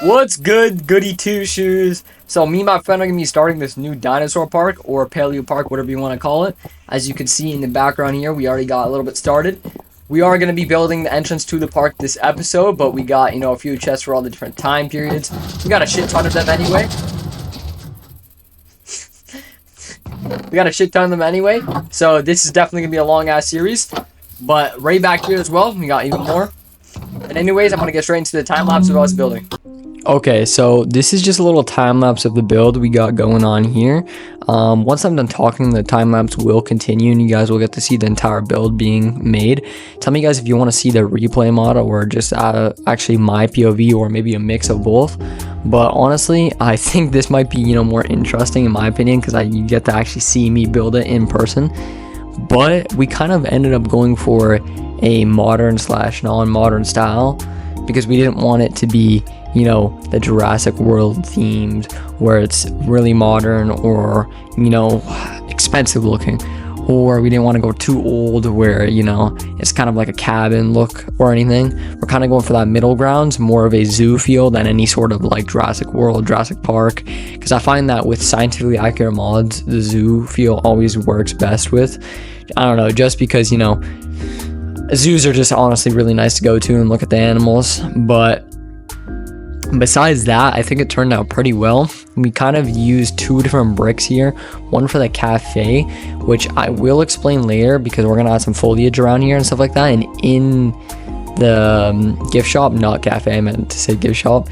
What's good, goody two shoes? So me and my friend are gonna be starting this new dinosaur park or paleo park, whatever you want to call it. As you can see in the background here, we already got a little bit started. We are gonna be building the entrance to the park this episode, but we got, a few chests for all the different time periods. We got a shit ton of them anyway. So this is definitely gonna be a long ass series. But right back here as well, we got even more. And anyways, I'm gonna get straight into the time lapse of us building. Okay, so this is just a little time lapse of the build we got going on here. Once I'm done talking, the time lapse will continue and you guys will get to see the entire build being made. Tell me guys if you want to see the replay model or just actually my POV or maybe a mix of both. But honestly, I think this might be more interesting in my opinion because you get to actually see me build it in person. But we kind of ended up going for a modern / non-modern style because we didn't want it to be the Jurassic World themed where it's really modern or expensive looking, or we didn't want to go too old where it's kind of like a cabin look or anything. We're kind of going for that middle ground, more of a zoo feel than any sort of like Jurassic World, Jurassic Park, because I find that with scientifically accurate mods the zoo feel always works best with. I don't know, just because zoos are just honestly really nice to go to and look at the animals. But besides that, I think it turned out pretty well. We kind of used two different bricks here, one for the cafe, which I will explain later because we're gonna add some foliage around here and stuff like that. And in the gift shop, not cafe, I meant to say gift shop,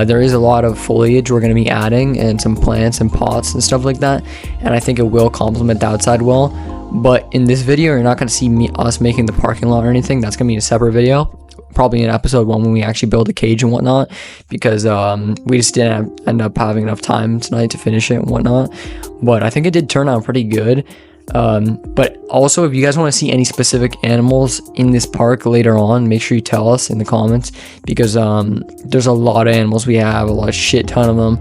there is a lot of foliage we're gonna be adding and some plants and pots and stuff like that, and I think it will complement the outside well. But in this video you're not going to see us making the parking lot or anything. That's going to be a separate video, probably in episode 1 when we actually build a cage and whatnot, because we just didn't end up having enough time tonight to finish it and whatnot. But I think it did turn out pretty good. But also, if you guys want to see any specific animals in this park later on, make sure you tell us in the comments, because there's a lot of animals. We have a shit ton of them.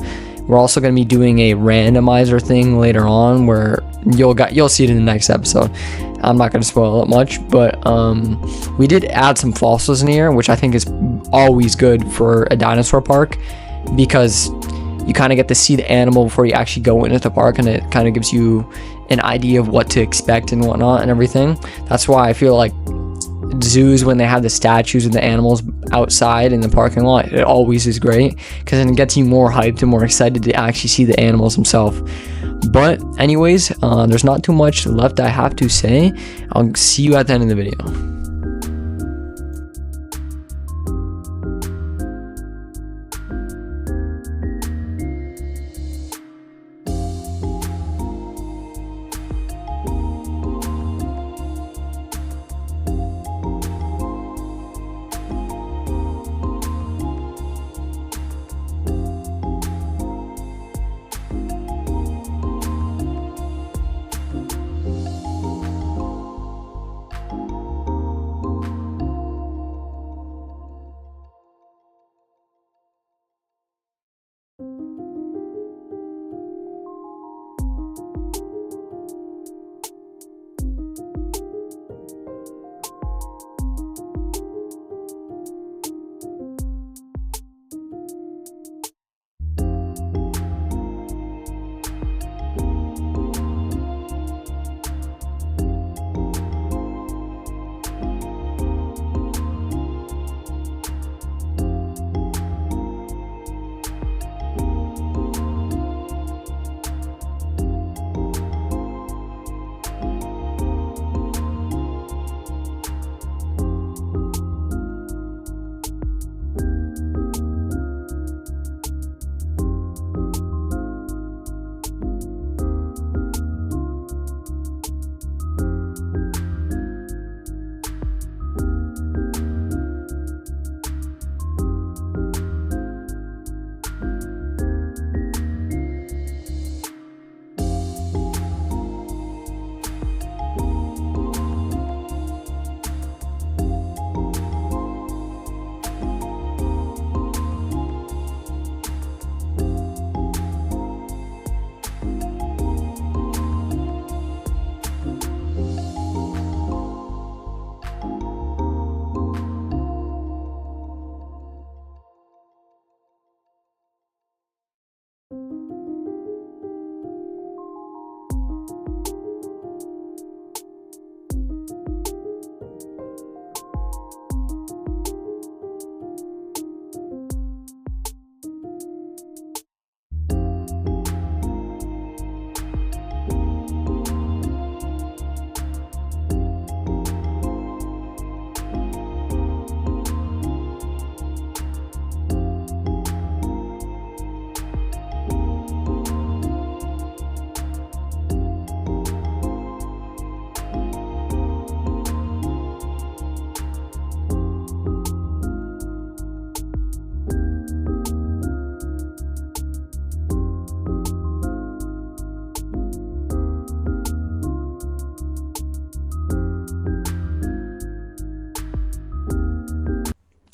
We're also going to be doing a randomizer thing later on where you'll see it in the next episode. I'm not going to spoil it much, but we did add some fossils in here, which I think is always good for a dinosaur park, because you kind of get to see the animal before you actually go into the park, and it kind of gives you an idea of what to expect and whatnot and everything. That's why I feel like zoos, when they have the statues of the animals outside in the parking lot, it always is great because then it gets you more hyped and more excited to actually see the animals themselves. But anyways, there's not too much left I have to say. I'll see you at the end of the video.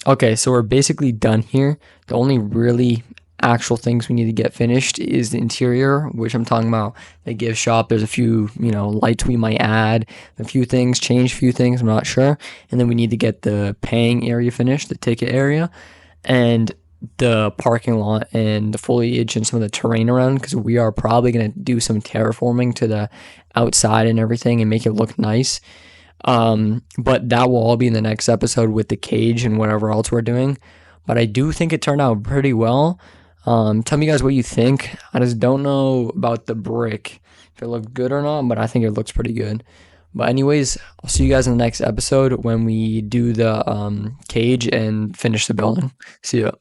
Okay, so we're basically done here. The only really actual things we need to get finished is the interior, which I'm talking about the gift shop. There's a few, lights we might add, a few things, change a few things, I'm not sure. And then we need to get the paying area finished, the ticket area, and the parking lot and the foliage and some of the terrain around, because we are probably going to do some terraforming to the outside and everything and make it look nice. But that will all be in the next episode with the cage and whatever else we're doing. But I do think it turned out pretty well. Tell me guys what you think. I just don't know about the brick, if it looked good or not, but I think it looks pretty good. But anyways, I'll see you guys in the next episode when we do the cage and finish the building. See ya.